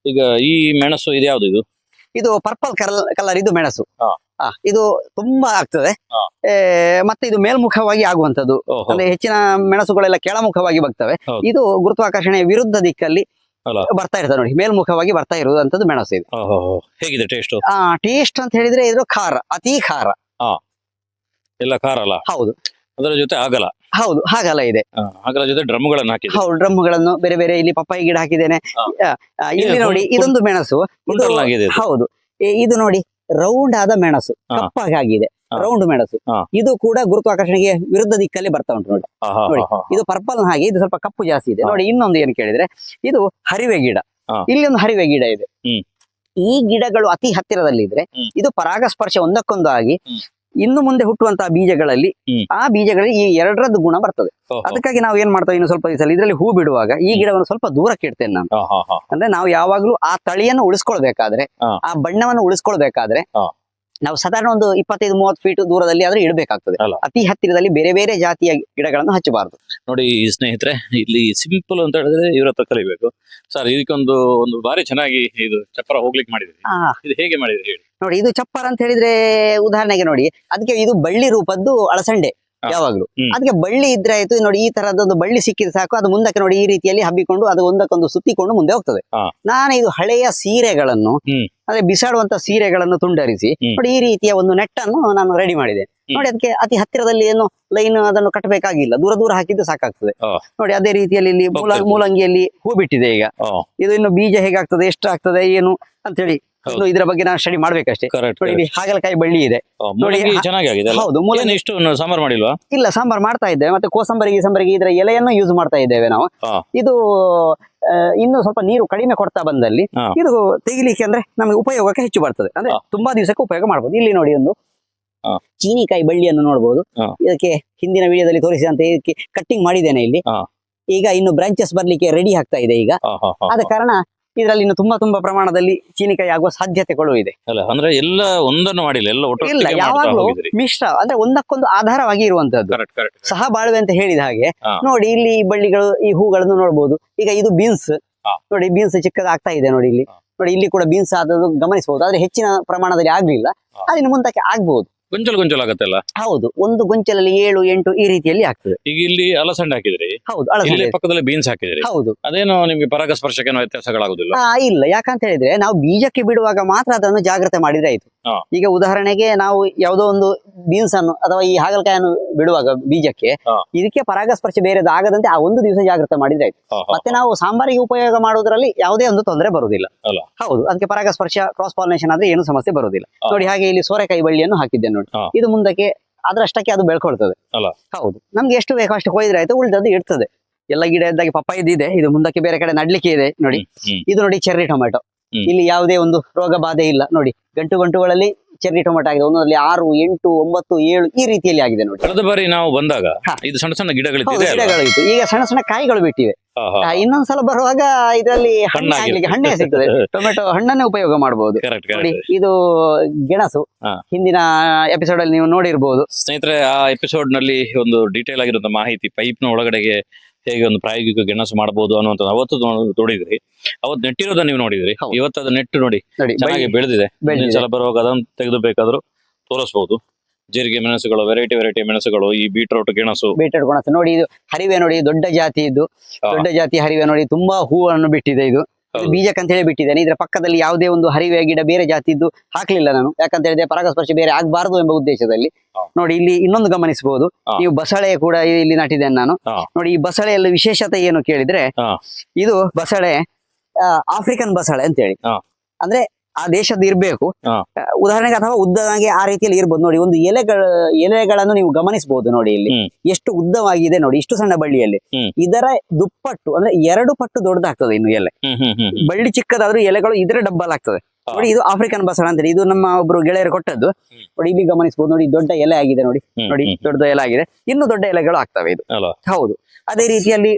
ಈಗ ಈ ಮೆಣಸು ಇದು ಯಾವ್ದು ಇದು? ಇದು ಪರ್ಪಲ್ ಕಲರ್ ಇದು ಮೆಣಸು. ಹಾ. ಇದು ತುಂಬಾ ಆಗ್ತದೆ. ಹಾ. ಮತ್ತೆ ಇದು ಮೇಲ್ಮುಖವಾಗಿ ಆಗುವಂತದ್ದು. ಓಹೋ. ಅಂದ್ರೆ ಹೆಚ್ಚಿನ ಮೆಣಸುಗಳೆಲ್ಲ ಕೆಳಮುಖವಾಗಿ ಬರ್ತವೆ. ಹೌದು. ಇದು ಗುರುತ್ವಾಕರ್ಷಣೆಯ ವಿರುದ್ಧ ದಿಕ್ಕಲ್ಲಿ ಅಲ್ಲ. ಬರ್ತಾ ಇರ್ತದೆ ನೋಡಿ, ಮೇಲ್ಮುಖವಾಗಿ ಬರ್ತಾ ಇರುವಂತದ್ದು ಮೆಣಸು ಇದು. ಓಹೋ. ಹೇಗಿದೆ ಟೇಸ್ಟ್? ಟೇಸ್ಟ್ ಅಂತ ಹೇಳಿದ್ರೆ ಇದು ಖಾರ, ಅತಿ ಖಾರ. ಎಲ್ಲ ಖಾರ ಅಲ್ಲ? ಹೌದು ಅದರ ಜೊತೆ ಆಗಲ್ಲ. ಹೌದು, ಹಾಗಲ್ಲ ಇದೆ. ಆಗಲ ಜೊತೆ ಡ್ರಮ್ಗಳನ್ನು ಹಾಕಿದೆ. ಹೌದು, ಡ್ರಮ್ಗಳನ್ನು ಬೇರೆ ಬೇರೆ, ಇಲ್ಲಿ ಪಪ್ಪಾಯಿ ಗಿಡ ಹಾಕಿದ್ದೇನೆ. ಹಾ. ಇಲ್ಲಿ ಇದು ನೋಡಿ, ಇದೊಂದು ಮೆಣಸು. ಇದು ಕುಂಟಲ್ ಆಗಿದೆ ಇದು. ಹೌದು, ಇದು ನೋಡಿ ರೌಂಡ್ ಆದ ಮೆಣಸು, ಹಾ. ಕಪ್ಪಾಗಿ ಆಗಿದೆ. ಹಾ. ರೌಂಡ್ ಮೆಣಸು. ಹಾ. ಇದು ಕೂಡ ಗುರುತ್ವಾಕರ್ಷಣೆಗೆ ವಿರುದ್ಧ ದಿಕ್ಕಲ್ಲಿ ಬರ್ತಾ ಉಂಟು ನೋಡಿ. ಆಹಾ, ನೋಡಿ, ಆಹಾ. ಇದು ಪರ್ಪಲ್ ಹಾಗೆ, ಇದು ಸ್ವಲ್ಪ ಕಪ್ಪು ಜಾಸ್ತಿ ಇದೆ. ಹಾ. ನೋಡಿ ಇನ್ನೊಂದು ಏನು ಕೇಳಿದ್ರೆ, ಇದು ಹರಿವೆ ಗಿಡ. ಹಾ. ಇಲ್ಲಿ ಒಂದು ಹರಿವೆ ಗಿಡ ಇದೆ. ಹ್ಮ್. ಈ ಗಿಡಗಳು ಅತಿ ಹತ್ತಿರದಲ್ಲಿ ಇದ್ರೆ ಹ್ಮ್. ಇದು ಪರಾಗಸ್ಪರ್ಶ ಒಂದಕ್ಕೊಂದು ಆಗಿ ಹ್ಮ್. ಇನ್ನು ಮುಂದೆ ಹುಟ್ಟುವಂತಹ ಬೀಜಗಳಲ್ಲಿ ಹ್ಮ್. ಆ ಬೀಜಗಳಲ್ಲಿ ಈ ಎರಡರದ್ದು ಗುಣ ಬರ್ತದೆ. ಓಹೋ. ಅದಕ್ಕಾಗಿ ನಾವು ಏನ್ ಮಾಡ್ತೇವೆ, ಇನ್ನು ಸ್ವಲ್ಪ ದಿವಸ ಇದರಲ್ಲಿ ಹೂ ಬಿಡುವಾಗ ಈ ಗಿಡವನ್ನು ಸ್ವಲ್ಪ ದೂರಕ್ಕೆ ಇಡ್ತೇನೆ ನಾನು. ಆಹಾ, ಆಹಾ. ಅಂದ್ರೆ ನಾವು ಯಾವಾಗ್ಲೂ ಆ ತಳಿಯನ್ನು ಉಳಿಸ್ಕೊಳ್ಬೇಕಾದ್ರೆ, ಹಾ. ಆ ಬಣ್ಣವನ್ನು ಉಳಿಸ್ಕೊಳ್ಬೇಕಾದ್ರೆ ಹಾ. ನಾವು ಸಾಧಾರಣ ಒಂದು 25-30 ಫೀಟ್ ದೂರದಲ್ಲಿ ಆದ್ರೆ ಇಡಬೇಕಾಗ್ತದೆ. ಅಲ್ಲ. ಅತಿ ಹತ್ತಿರದಲ್ಲಿ ಬೇರೆ ಬೇರೆ ಜಾತಿಯ ಗಿಡಗಳನ್ನು ಹಚ್ಚಬಾರದು. ನೋಡಿ ಸ್ನೇಹಿತರೆ, ಇಲ್ಲಿ ಸಿಂಪಲ್ ಅಂತ ಹೇಳಿದ್ರೆ ಇವ್ರ ಹತ್ರ ಕಲಿಬೇಕು ಸರ್. ಇದಕ್ಕೊಂದು ಒಂದು ಬಾರಿ ಚೆನ್ನಾಗಿ ಇದು ಚಪ್ಪರ ಹೋಗ್ಲಿಕ್ಕೆ ಮಾಡಿದ್ರಿ. ಆ, ಇದು ಹೇಗೆ ಮಾಡಿದ್ರಿ ಹೇಳಿ? ನೋಡಿ ಇದು ಚಪ್ಪರ ಅಂತ ಹೇಳಿದ್ರೆ ಉದಾಹರಣೆಗೆ ನೋಡಿ, ಅದಕ್ಕೆ ಇದು ಬಳ್ಳಿ ರೂಪದ್ದು ಅಳಸಂಡೆ ಹಾ. ಯಾವಾಗ್ಲೂ. ಹ್ಮ್. ಅದಕ್ಕೆ ಬಳ್ಳಿ ಇದ್ರೆ ಆಯ್ತು. ನೋಡಿ ಈ ತರದೊಂದು ಬಳ್ಳಿ ಸಿಕ್ಕಿದ್ರೆ ಸಾಕು, ಅದು ಮುಂದಕ್ಕೆ ನೋಡಿ ಈ ರೀತಿಯಲ್ಲಿ ಹಬ್ಬಿಕೊಂಡು ಅದು ಒಂದಕ್ಕೊಂದು ಸುತ್ತಿಕೊಂಡು ಮುಂದೆ ಹೋಗ್ತದೆ. ಹಾ. ನಾನು ಇದು ಹಳೆಯ ಸೀರೆಗಳನ್ನು ಹ್ಮ್. ಅಂದ್ರೆ ಬಿಸಾಡುವಂತ ಸೀರೆಗಳನ್ನು ತುಂಡರಿಸಿ ಹ್ಮ್. ನೋಡಿ ಈ ರೀತಿಯ ಒಂದು ನೆಟ್ಟನ್ನು ನಾನು ರೆಡಿ ಮಾಡಿದೆ. ನೋಡಿ ಅದಕ್ಕೆ ಅತಿ ಹತ್ತಿರದಲ್ಲಿ ಏನು ಲೈನ್ ಅದನ್ನು ಕಟ್ಟಬೇಕಾಗಿಲ್ಲ, ದೂರ ದೂರ ಹಾಕಿದ್ದು ಸಾಕಾಗ್ತದೆ. ಆ. ನೋಡಿ ಅದೇ ರೀತಿಯಲ್ಲಿ ಇಲ್ಲಿ ಹೋಗ್ತದೆ. ಮೂಲಂಗಿಯಲ್ಲಿ ಹೂ ಬಿಟ್ಟಿದೆ ಈಗ. ಆ, ಇದು ಇನ್ನು ಬೀಜ ಹೇಗಾಗ್ತದೆ, ಎಷ್ಟು ಆಗ್ತದೆ ಏನು ಅಂತ ಹೇಳಿ ಹೌದು. ಇನ್ನು ಇದರ ಬಗ್ಗೆ ನಾನು ಸ್ಟಡಿ ಮಾಡ್ಬೇಕಷ್ಟೇ. correct, ನೋಡಿ correct. ಇಲ್ಲಿ ಹಾಗಲಕಾಯಿ ಬಳ್ಳಿ ಇದೆ. ನೋಡಿ, ಮೂಲಂಗಿ ಚೆನ್ನಾಗಿ ಆಗಿದೆ ಅಲ್ಲ? ಹೌದು, ಮೂಲಂಗಿ ಏನು ಇಷ್ಟು ಸಾಂಬಾರ್ ಮಾಡಿಲ್ವಾ? ಇಲ್ಲ, ಸಾಂಬಾರ್ ಮಾಡ್ತಾ ಇದ್ದೇವೆ. ಮತ್ತೆ ಕೋಸಂಬರಿಗೆ ಇದರ ಎಲೆಯನ್ನು ಯೂಸ್ ಮಾಡ್ತಾ ಇದ್ದೇವೆ ನಾವು. ಹಾ. ಇದು ಇನ್ನು ಸ್ವಲ್ಪ ನೀರು ಕಡಿಮೆ ಕೊಡ್ತಾ ಬಂದಲ್ಲಿ ಹಾ. ಇದು ತೆಗಿಲಿಕ್ಕೆ ಅಂದ್ರೆ ನಮಗೆ ಉಪಯೋಗಕ್ಕೆ ಹೆಚ್ಚು ಬರ್ತದೆ. ಅಂದ್ರೆ ಹಾ. ತುಂಬಾ ದಿವಸಕ್ಕೆ ಉಪಯೋಗ ಮಾಡಬಹುದು. ಇಲ್ಲಿ ನೋಡಿ ಒಂದು ಹಾ. ಚೀನಿಕಾಯಿ ಬಳ್ಳಿಯನ್ನು ನೋಡಬಹುದು. ಹಾ. ಇದಕ್ಕೆ ಹಿಂದಿನ ವಿಡಿಯೋದಲ್ಲಿ ತೋರಿಸಿದಂತೆ ಇದಕ್ಕೆ ಕಟ್ಟಿಂಗ್ ಮಾಡಿದ್ದೇನೆ ಇಲ್ಲಿ. ಹಾ. ಈಗ ಇನ್ನು ಬ್ರಾಂಚಸ್ ಬರ್ಲಿಕ್ಕೆ ರೆಡಿ ಆಗ್ತಾ ಇದೆ ಈಗ. ಆಹಾ, ಆಹಾ. ಆದ ಕಾರಣ ಇದರಲ್ಲಿ ಇನ್ನು ತುಂಬಾ ಪ್ರಮಾಣದಲ್ಲಿ ಚೀನಿಕಾಯಿ ಆಗುವ ಸಾಧ್ಯತೆಗಳು ಇದೆ. ಅಲ್ಲ ಅಂದ್ರೆ ಎಲ್ಲ ಒಂದನ್ನು ಮಾಡಿಲ್ಲ, ಎಲ್ಲ ಇಲ್ಲ, ಒಟ್ಟೊಟ್ಟಿಗೆ ಮಾಡ್ತಾ ಯಾವಾಗ್ಲೂ ಹೋಗಿದ್ರಿ. ಮಿಶ್ರ ಅಂದ್ರೆ ಒಂದಕ್ಕೊಂದು ಆಧಾರವಾಗಿ ಇರುವಂತದ್ದು. Correct, correct. ಸಹ ಬಾಳುವೆ ಅಂತ ಹೇಳಿದ ಹಾಗೆ ಹಾ. ನೋಡಿ ಇಲ್ಲಿ ಈ ಬಳ್ಳಿಗಳು, ಈ ಹೂಗಳನ್ನು ನೋಡಬಹುದು. ಈಗ ಇದು ಬೀನ್ಸ್. ಹಾ. ನೋಡಿ ಬೀನ್ಸ್ ಚಿಕ್ಕದಾಗ್ತಾ ಇದೆ ನೋಡಿ ಇಲ್ಲಿ. ಹಾ. ನೋಡಿ ಇಲ್ಲಿ ಕೂಡ ಬೀನ್ಸ್ ಆದದ್ದು ಗಮನಿಸಬಹುದು. ಆದ್ರೆ ಹೆಚ್ಚಿನ ಪ್ರಮಾಣದಲ್ಲಿ ಆಗ್ಲಿಲ್ಲ. ಹಾ. ಅದಿನ್ನು ಮುಂದಕ್ಕೆ ಆಗ್ಬಹುದು. ಗೊಂಚಲು ಆಗತ್ತಲ್ಲ? ಹೌದು, ಒಂದು ಗೊಂಚಲಲ್ಲಿ 7-8 ಈ ರೀತಿಯಲ್ಲಿ ಆಗ್ತದೆ. ಈಗ ಇಲ್ಲಿ ಅಲಸಂಡೆ ಹಾಕಿದ್ರಿ, ಹೌದು, ಇಲ್ಲಿ ಅಳಸಂಡೆ. ಪಕ್ಕದಲ್ಲಿ ಬೀನ್ಸ್ ಹಾಕಿದ್ರಿ. ಹೌದು. ಅದೇನು ನಿಮ್ಗೆ ಪರಾಗಸ್ಪರ್ಶಕ್ಕೆ ವ್ಯತ್ಯಾಸಗಳಾಗುದಿಲ್ಲ? ಇಲ್ಲ, ಯಾಕಂತ ಹೇಳಿದ್ರೆ ನಾವು ಬೀಜಕ್ಕೆ ಬಿಡುವಾಗ ಮಾತ್ರ ಅದನ್ನು ಜಾಗ್ರತೆ ಮಾಡಿದ್ರೆ ಆಯ್ತು. ಹಾ. ಈಗ ಉದಾಹರಣೆಗೆ ನಾವು ಯಾವುದೋ ಒಂದು ಬೀನ್ಸ್ ಅನ್ನು ಅಥವಾ ಈ ಹಾಗಲಕಾಯನ್ನು ಬಿಡುವಾಗ ಬೀಜಕ್ಕೆ ಹಾ. ಇದಕ್ಕೆ ಪರಾಗಸ್ಪರ್ಶ ಬೇರೆದು ಆಗದಂತೆ ಆ ಒಂದು ದಿವಸ ಜಾಗ್ರತೆ ಮಾಡಿದ್ರೆ ಆಯ್ತು. ಆಹಾ. ಮತ್ತೆ ನಾವು ಸಾಂಬಾರಿಗೆ ಉಪಯೋಗ ಮಾಡೋದ್ರಲ್ಲಿ ಯಾವುದೇ ಒಂದು ತೊಂದರೆ ಬರುವುದಿಲ್ಲ. ಅಲ್ಲ. ಹೌದು, ಅದಕ್ಕೆ ಪರಾಗಸ್ಪರ್ಶ ಕ್ರಾಸ್ ಪಾಲಿನೇಷನ್ ಆದ್ರೆ ಏನು ಸಮಸ್ಯೆ ಬರುವುದಿಲ್ಲ. ಹಾ. ನೋಡಿ ಹಾಗೆ ಇಲ್ಲಿ ಸೋರೆಕಾಯಿ ಬಳ್ಳಿಯನ್ನು ಹಾಕಿದ್ದೇನೆ ನೋಡಿ. ಹಾ. ಇದು ಮುಂದಕ್ಕೆ ಅದ್ರಷ್ಟಕ್ಕೆ ಅದು ಬೆಳ್ಕೊಳ್ತದೆ ಅಲ್ಲ? ಹೌದು, ನಮ್ಗೆ ಎಷ್ಟು ಬೇಕೋ ಅಷ್ಟು ಕೊಯ್ದ್ರೆ ಆಯ್ತು, ಉಳಿದದ್ದು ಇರ್ತದೆ. ಎಲ್ಲ ಗಿಡ ಇದ್ದಾಗೆ ಪಪ್ಪಾಯದ್ದು ಇದೆ, ಇದು ಮುಂದಕ್ಕೆ ಬೇರೆ ಕಡೆ ನಡ್ಲಿಕ್ಕೆ ಇದೆ ನೋಡಿ. ಇದು ನೋಡಿ ಚೆರ್ರಿ ಟೊಮೆಟೊ, ಇಲ್ಲಿ ಯಾವುದೇ ಒಂದು ರೋಗ ಬಾಧೆ ಇಲ್ಲ ನೋಡಿ. ಗಂಟುಗಳಲ್ಲಿ ಚೆರ್ರಿ ಟೊಮೆಟೊ ಆಗಿದೆ, ಒಂದರಲ್ಲಿ 6, 8, 9, 7 ಈ ರೀತಿಯಲ್ಲಿ ಆಗಿದೆ ನೋಡಿ. ಕಳೆದ ಬಾರಿ ನಾವು ಬಂದಾಗ ಹಾ. ಇದು ಸಣ್ಣ ಸಣ್ಣ ಗಿಡಗಳಿದೆ ಹೌದು, ಗಿಡಗಳು ಇತ್ತು, ಈಗ ಸಣ್ಣ ಸಣ್ಣ ಕಾಯಿಗಳು ಬಿಟ್ಟಿವೆ. ಇನ್ನೊಂದ್ಸಲ ಬರುವಾಗ ಇದರಲ್ಲಿ ಹಣ್ಣು ಆಗ್ಲಿಕ್ಕೆ ಹಣ್ಣೇ ಸಿಗ್ತದೆ. ಟೊಮೆಟೊ ಹಣ್ಣನ್ನೇ ಉಪಯೋಗ ಮಾಡಬಹುದು ನೋಡಿ. ಇದು ಗೆಣಸು, ಹಾ. ಹಿಂದಿನ ಎಪಿಸೋಡ್ ಅಲ್ಲಿ ನೀವು ನೋಡಿರ್ಬೋದು. ಸ್ನೇಹಿತರೆ, ಆ ಎಪಿಸೋಡ್ ನಲ್ಲಿ ಒಂದು ಡೀಟೇಲ್ ಆಗಿರುವಂತ ಮಾಹಿತಿ, ಪೈಪ್ ನ ಒಳಗಡೆಗೆ ಹೇಗೆ ಒಂದು ಪ್ರಾಯೋಗಿಕ ಗೆಣಸು ಮಾಡಬಹುದು ಅನ್ನುವಂತ ಅವತ್ತು ನೋಡಿದ್ರಿ. ಅವತ್ತು ನೆಟ್ಟಿರೋದನ್ನ ನೀವು ನೋಡಿದ್ರಿ. ಹೌದು. ಇವತ್ತು ಅದು ನೆಟ್ಟು ನೋಡಿ ನೋಡಿ ಚೆನ್ನಾಗಿ ಬೆಳೆದಿದೆ. ಬೆಳ್ದಿದೆ. ಸಲ ಬರುವಾಗ ಅದನ್ನು ತೆಗೆದು ಬೇಕಾದ್ರೂ ತೋರಿಸಬಹುದು. ಜೀರಿಗೆ ಮೆಣಸುಗಳು, ವೆರೈಟಿ ಮೆಣಸುಗಳು, ಈ ಬೀಟ್ರೂಟ್ ಗೆಣಸು, ಬೀಟ್ರೂಟ್ ಗೆಣಸು ನೋಡಿ. ಇದು ಹರಿವೆ ನೋಡಿ, ದೊಡ್ಡ ಜಾತಿ ಇದು, ದೊಡ್ಡ ಜಾತಿ ಹರಿವೆ ನೋಡಿ, ತುಂಬಾ ಹೂವನ್ನು ಬಿಟ್ಟಿದೆ. ಇದು ಬೀಜಕ್ಕಂತ ಹೇಳಿ ಬಿಟ್ಟಿದ್ದೇನೆ. ಇದರ ಪಕ್ಕದಲ್ಲಿ ಯಾವುದೇ ಒಂದು ಹರಿವೆ ಗಿಡ ಬೇರೆ ಜಾತಿದ್ದು ಹಾಕ್ಲಿಲ್ಲ ನಾನು, ಯಾಕಂತ ಹೇಳಿದ್ರೆ ಪರಾಗಸ್ಪರ್ಶ ಬೇರೆ ಆಗ್ಬಾರ್ದು ಎಂಬ ಉದ್ದೇಶದಲ್ಲಿ. ನೋಡಿ, ಇಲ್ಲಿ ಇನ್ನೊಂದು ಗಮನಿಸಬಹುದು ನೀವು, ಬಸಳೆ ಕೂಡ ಇಲ್ಲಿ ನಾಟಿದ್ದೇನೆ ನಾನು ನೋಡಿ. ಈ ಬಸಳೆಯಲ್ಲಿ ವಿಶೇಷತೆ ಏನು ಕೇಳಿದ್ರೆ, ಇದು ಬಸಳೆ ಆಫ್ರಿಕನ್ ಬಸಳೆ ಅಂತ ಹೇಳಿ, ಅಂದ್ರೆ ಆ ದೇಶದ್ದು ಇರ್ಬೇಕು. ಉದಾಹರಣೆಗೆ ಅಥವಾ ಉದ್ದವಾಗಿ ಆ ರೀತಿಯಲ್ಲಿ ಇರ್ಬೋದು ನೋಡಿ. ಒಂದು ಎಲೆಗಳನ್ನು ನೀವು ಗಮನಿಸಬಹುದು ನೋಡಿ, ಇಲ್ಲಿ ಎಷ್ಟು ಉದ್ದವಾಗಿದೆ ನೋಡಿ, ಇಷ್ಟು ಸಣ್ಣ ಬಳ್ಳಿಯಲ್ಲಿ. ಇದರ ದುಪ್ಪಟ್ಟು ಅಂದ್ರೆ 2 ಪಟ್ಟು ದೊಡ್ಡದಾಗ್ತದೆ ಇನ್ನು ಎಲೆ. ಬಳ್ಳಿ ಚಿಕ್ಕದಾದ್ರೂ ಎಲೆಗಳು ಇದರ ಡಬ್ಬಲ್ ಆಗ್ತದೆ ನೋಡಿ. ಇದು ಆಫ್ರಿಕನ್ ಬಸಳೆ ಅಂತ ಹೇಳಿ, ಇದು ನಮ್ಮ ಒಬ್ರು ಗೆಳೆಯರು ಕೊಟ್ಟದ್ದು ನೋಡಿ. ಇಲ್ಲಿ ಗಮನಿಸಬಹುದು ನೋಡಿ, ದೊಡ್ಡ ಎಲೆ ಆಗಿದೆ ನೋಡಿ. ನೋಡಿ, ದೊಡ್ಡ ಎಲೆ ಆಗಿದೆ, ಇನ್ನು ದೊಡ್ಡ ಎಲೆಗಳು ಆಗ್ತವೆ ಇದು. ಹೌದು, ಅದೇ ರೀತಿಯಲ್ಲಿ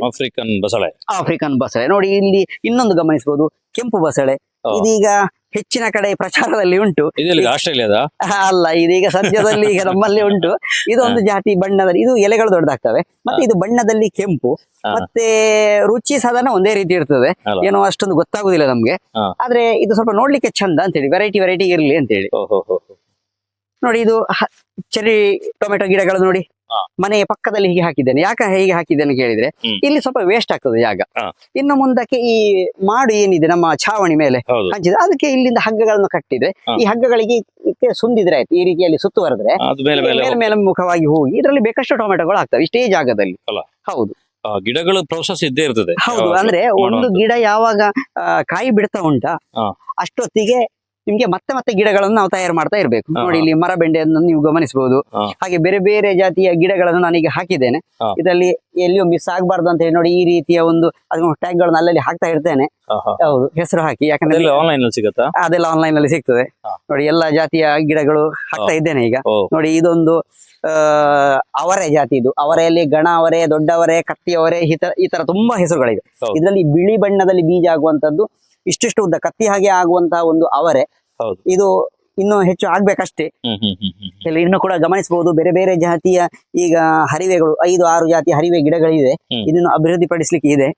ಆಫ್ರಿಕನ್ ಬಸಳೆ ನೋಡಿ. ಇಲ್ಲಿ ಇನ್ನೊಂದು ಗಮನಿಸಬಹುದು, ಕೆಂಪು ಬಸಳೆ. ಇದೀಗ ಹೆಚ್ಚಿನ ಕಡೆ ಪ್ರಚಾರದಲ್ಲಿ ಉಂಟು. ಆಸ್ಟ್ರೇಲಿಯಾದ ಅಲ್ಲ, ಇದೀಗ ಸದ್ಯದಲ್ಲಿ ಈಗ ನಮ್ಮಲ್ಲಿ ಉಂಟು. ಇದೊಂದು ಜಾತಿ ಬಣ್ಣದಲ್ಲಿ, ಇದು ಎಲೆಗಳು ದೊಡ್ಡದಾಗ್ತವೆ, ಮತ್ತೆ ಇದು ಬಣ್ಣದಲ್ಲಿ ಕೆಂಪು, ಮತ್ತೆ ರುಚಿ ಸಾಧಾರಣ ಒಂದೇ ರೀತಿ ಇರ್ತದೆ, ಏನೋ ಅಷ್ಟೊಂದು ಗೊತ್ತಾಗುದಿಲ್ಲ ನಮ್ಗೆ. ಆದ್ರೆ ಇದು ಸ್ವಲ್ಪ ನೋಡ್ಲಿಕ್ಕೆ ಚಂದ ಅಂತ ಹೇಳಿ, ವೆರೈಟಿ ಇರ್ಲಿ ಅಂತ ಹೇಳಿ ನೋಡಿ. ಇದು ಚೆರ್ರಿ ಟೊಮೆಟೊ ಗಿಡಗಳು ನೋಡಿ, ಮನೆಯ ಪಕ್ಕದಲ್ಲಿ ಹೀಗೆ ಹಾಕಿದ್ದೇನೆ. ಯಾಕೆ ಹೀಗೆ ಹಾಕಿದ್ದೇನೆ ಕೇಳಿದ್ರೆ, ಇಲ್ಲಿ ಸ್ವಲ್ಪ ವೇಸ್ಟ್ ಆಗ್ತದೆ ಜಾಗ. ಇನ್ನು ಮುಂದಕ್ಕೆ ಈ ಮಾಡು ಏನಿದೆ ನಮ್ಮ ಛಾವಣಿ ಮೇಲೆ ಹಂಚಿದ್ರೆ, ಅದಕ್ಕೆ ಇಲ್ಲಿಂದ ಹಗ್ಗಗಳನ್ನು ಕಟ್ಟಿದ್ರೆ, ಈ ಹಗ್ಗಗಳಿಗೆ ಸುಂದಿದ್ರೆ ಆಯ್ತು, ಈ ರೀತಿಯಲ್ಲಿ ಸುತ್ತುವರೆದ್ರೆ ಮೇಲೆ ಮುಖವಾಗಿ ಹೋಗಿ ಇದರಲ್ಲಿ ಬೇಕಷ್ಟು ಟೊಮೆಟೊಗಳು ಆಗ್ತವೆ ಇಷ್ಟೇ ಜಾಗದಲ್ಲಿ. ಹೌದು, ಗಿಡಗಳು ಪ್ರೋಸೆಸ್ ಇದ್ದೇ ಇರ್ತದೆ. ಹೌದು, ಅಂದ್ರೆ ಒಂದು ಗಿಡ ಯಾವಾಗ ಕಾಯಿ ಬಿಡ್ತಾ ಉಂಟಾ ಅಷ್ಟೊತ್ತಿಗೆ ನಿಮ್ಗೆ ಮತ್ತೆ ಗಿಡಗಳನ್ನು ನಾವು ತಯಾರು ಮಾಡ್ತಾ ಇರ್ಬೇಕು ನೋಡಿ. ಇಲ್ಲಿ ಮರ ಬೆಂಡೆಯನ್ನು ನೀವು ಗಮನಿಸಬಹುದು. ಹಾಗೆ ಬೇರೆ ಜಾತಿಯ ಗಿಡಗಳನ್ನು ನಾನೀಗ ಹಾಕಿದ್ದೇನೆ. ಇದರಲ್ಲಿ ಎಲ್ಲಿಯೂ ಮಿಸ್ ಆಗ್ಬಾರ್ದು ಅಂತ ಹೇಳಿ ನೋಡಿ, ಈ ರೀತಿಯ ಒಂದು ಟ್ಯಾಗ್ ಗಳನ್ನು ಅಲ್ಲಲ್ಲಿ ಹಾಕ್ತಾ ಇರ್ತೇನೆ. ಹೌದು, ಹೆಸರು ಹಾಕಿ, ಯಾಕಂದ್ರೆ ಅದೆಲ್ಲ ಆನ್ಲೈನ್ ಅಲ್ಲಿ ಸಿಗ್ತದೆ ನೋಡಿ. ಎಲ್ಲಾ ಜಾತಿಯ ಗಿಡಗಳು ಹಾಕ್ತಾ ಇದ್ದೇನೆ ಈಗ ನೋಡಿ. ಇದೊಂದು ಅವರೆ ಜಾತಿ, ಇದು ಅವರೆಯಲ್ಲಿ ಗಣ ಅವರೆ, ದೊಡ್ಡ ಅವರೆ, ಕತ್ತಿ ಅವರೆ, ಈ ತರ ತುಂಬಾ ಹೆಸರುಗಳಿವೆ. ಇದರಲ್ಲಿ ಬಿಳಿ ಬಣ್ಣದಲ್ಲಿ ಬೀಜ ಆಗುವಂತದ್ದು, ಇಷ್ಟಿಷ್ಟು ಉದ್ದ ಕತ್ತಿ ಹಾಗೆ ಆಗುವಂತಹ ಒಂದು ಅವರೆ. ಇದು ಇನ್ನು ಹೆಚ್ಚು ಆಗ್ಬೇಕಷ್ಟೇ. ಇನ್ನು ಕೂಡ ಗಮನಿಸಬಹುದು, ಬೇರೆ ಜಾತಿಯ ಈಗ ಹರಿವೆಗಳು 5-6 ಜಾತಿಯ ಹರಿವೆ ಗಿಡಗಳಿದೆ. ಇದನ್ನು ಅಭಿವೃದ್ಧಿ ಪಡಿಸ್ಲಿಕ್ಕೆ ಇದೆ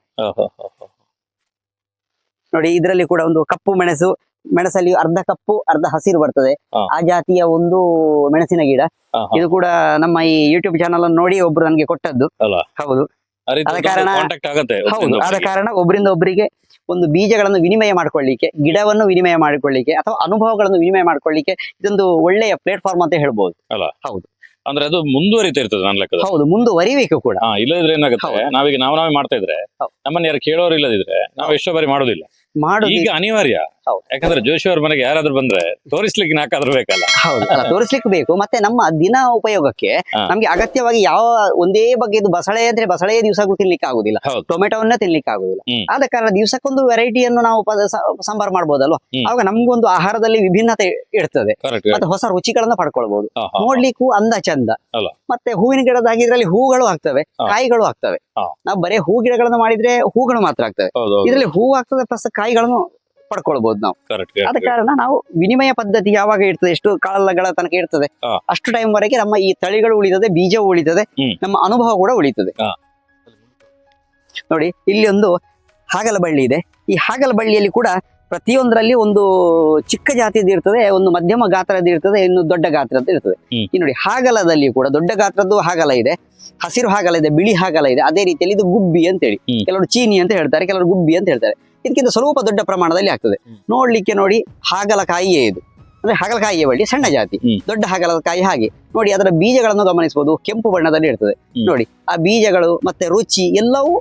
ನೋಡಿ. ಇದರಲ್ಲಿ ಕೂಡ ಒಂದು ಕಪ್ಪು ಮೆಣಸಲ್ಲಿ ಅರ್ಧ ಕಪ್ಪು ಅರ್ಧ ಹಸಿರು ಬರ್ತದೆ, ಆ ಜಾತಿಯ ಒಂದು ಮೆಣಸಿನ ಗಿಡ. ಇದು ಕೂಡ ನಮ್ಮ ಈ ಯೂಟ್ಯೂಬ್ ಚಾನಲ್ ಅನ್ನು ನೋಡಿ ಒಬ್ರು ನನಗೆ ಕೊಟ್ಟದ್ದು. ಹೌದು, ಆದ ಕಾರಣ ಒಬ್ಬರಿಂದ ಒಬ್ಬರಿಗೆ ಒಂದು ಬೀಜಗಳನ್ನು ವಿನಿಮಯ ಮಾಡ್ಕೊಳ್ಳಿಕ್ಕೆ, ಗಿಡವನ್ನು ವಿನಿಮಯ ಮಾಡಿಕೊಳ್ಳಿಕ್ಕೆ, ಅಥವಾ ಅನುಭವಗಳನ್ನು ವಿನಿಮಯ ಮಾಡ್ಕೊಳ್ಳಿಕ್ಕೆ ಇದೊಂದು ಒಳ್ಳೆಯ ಪ್ಲೇಟ್ಫಾರ್ಮ್ ಅಂತ ಹೇಳ್ಬೋದು. ಹೌದು, ಅಂದ್ರೆ ಅದು ಮುಂದುವರಿತಾ ಇರ್ತದೆ ನನ್ನ ಲೆಕ್ಕದಲ್ಲಿ. ಹೌದು, ಮುಂದುವರಿಬೇಕು ಕೂಡ. ಇಲ್ಲದಿದ್ರೆ ಏನಾಗುತ್ತೆ, ನಾವೀಗ ನಾವೇ ಮಾಡ್ತಾ ಇದ್ರೆ, ನಮ್ಮನ್ನ ಯಾರು ಕೇಳೋರು ಇಲ್ಲದಿದ್ರೆ ನಾವು ಎಷ್ಟೋ ಬಾರಿ ಮಾಡೋದಿಲ್ಲ. ಈಗ ಅನಿವಾರ್ಯ, ಯಾಕಂದ್ರೆ ಜೋಶಿ ಅವ್ರ ಮನೆಗೆ ಯಾರಾದ್ರೂ ಬಂದ್ರೆ ತೋರಿಸ್ಲಿಕ್ಕೆ ನಾಕಾದ್ರೂ ಬೇಕಲ್ಲ. ಹೌದು, ತೋರಿಸ್ಲಿಕ್ಕೆ ಬೇಕು. ಮತ್ತೆ ನಮ್ಮ ದಿನ ಉಪಯೋಗಕ್ಕೆ ನಮ್ಗೆ ಅಗತ್ಯವಾಗಿ ಯಾವ ಒಂದೇ ಬಗ್ಗೆ, ಇದು ಬಸಳೆ ಅಂದ್ರೆ ಬಸಳೆಯ ದಿವಸಗಳು ತಿನ್ಲಿಕ್ಕೆ ಆಗುದಿಲ್ಲ, ಟೊಮೆಟೊವನ್ನ ತಿನ್ಲಿಕ್ಕೆ ಆಗುದಿಲ್ಲ. ಆದ ಕಾರಣ ದಿವಸಕ್ಕೊಂದು ವೆರೈಟಿಯನ್ನು ನಾವು ಸಾಂಬಾರ್ ಮಾಡ್ಬೋದಲ್ವಾ. ಆವಾಗ ನಮ್ಗೊಂದು ಆಹಾರದಲ್ಲಿ ವಿಭಿನ್ನತೆ ಇರ್ತದೆ, ಮತ್ತೆ ಹೊಸ ರುಚಿಗಳನ್ನ ಪಡ್ಕೊಳ್ಬಹುದು. ನೋಡ್ಲಿಕ್ಕೂ ಅಂದ ಚಂದ. ಮತ್ತೆ ಹೂವಿನ ಗಿಡದಾಗಿದ್ರಲ್ಲಿ ಹೂಗಳು ಆಗ್ತವೆ, ಕಾಯಿಗಳು ಆಗ್ತವೆ. ನಾವು ಬರೀ ಹೂ ಗಿಡಗಳನ್ನು ಮಾಡಿದ್ರೆ ಹೂಗಳು ಮಾತ್ರ ಆಗ್ತವೆ, ಇದರಲ್ಲಿ ಹೂ ಆಗ್ತದೆ ಪ್ಲಸ್ ಕಾಯಿಗಳನ್ನು ಪಡ್ಕೊಳ್ಬಹುದು ನಾವು. ಆದ ಕಾರಣ ನಾವು ವಿನಿಮಯ ಪದ್ಧತಿ ಯಾವಾಗ ಇರ್ತದೆ, ಎಷ್ಟು ಕಾಲಗಳ ತನಕ ಇರ್ತದೆ ಅಷ್ಟು ಟೈಮ್ ವರೆಗೆ ನಮ್ಮ ಈ ತಳಿಗಳು ಉಳಿತದೆ, ಬೀಜ ಉಳಿತದೆ, ನಮ್ಮ ಅನುಭವ ಕೂಡ ಉಳಿತದೆ ನೋಡಿ. ಇಲ್ಲಿ ಒಂದು ಹಾಗಲ ಬಳ್ಳಿ ಇದೆ. ಈ ಹಾಗಲ ಬಳ್ಳಿಯಲ್ಲಿ ಕೂಡ ಪ್ರತಿಯೊಂದರಲ್ಲಿ ಒಂದು ಚಿಕ್ಕ ಜಾತಿಯದ್ದು ಇರ್ತದೆ, ಒಂದು ಮಧ್ಯಮ ಗಾತ್ರದ್ದು ಇರ್ತದೆ, ಇನ್ನು ದೊಡ್ಡ ಗಾತ್ರದ್ದು ಇರ್ತದೆ. ಈ ನೋಡಿ, ಹಾಗಲದಲ್ಲಿ ಕೂಡ ದೊಡ್ಡ ಗಾತ್ರದ್ದು ಹಾಗಲ ಇದೆ, ಹಸಿರು ಹಾಗಲ ಇದೆ, ಬಿಳಿ ಹಾಗಲ ಇದೆ. ಅದೇ ರೀತಿಯಲ್ಲಿ ಇದು ಗುಬ್ಬಿ ಅಂತೇಳಿ, ಕೆಲವರು ಚೀನಿ ಅಂತ ಹೇಳ್ತಾರೆ, ಕೆಲವರು ಗುಬ್ಬಿ ಅಂತ ಹೇಳ್ತಾರೆ. ಇದಕ್ಕಿಂತ ಸ್ವಲ್ಪ ದೊಡ್ಡ ಪ್ರಮಾಣದಲ್ಲಿ ಆಗ್ತದೆ ನೋಡ್ಲಿಕ್ಕೆ ನೋಡಿ. ಹಾಗಲಕಾಯಿಯೇ ಇದು, ಅಂದ್ರೆ ಹಾಗಲಕಾಯಿಯ ಬಳ್ಳಿ ಸಣ್ಣ ಜಾತಿ, ದೊಡ್ಡ ಹಾಗಲಕಾಯಿ ಹಾಗೆ ನೋಡಿ. ಅದರ ಬೀಜಗಳನ್ನು ಗಮನಿಸಬಹುದು, ಕೆಂಪು ಬಣ್ಣದಲ್ಲಿ ಇರ್ತದೆ ನೋಡಿ. ಆ ಬೀಜಗಳು ಮತ್ತೆ ರುಚಿ ಎಲ್ಲವೂ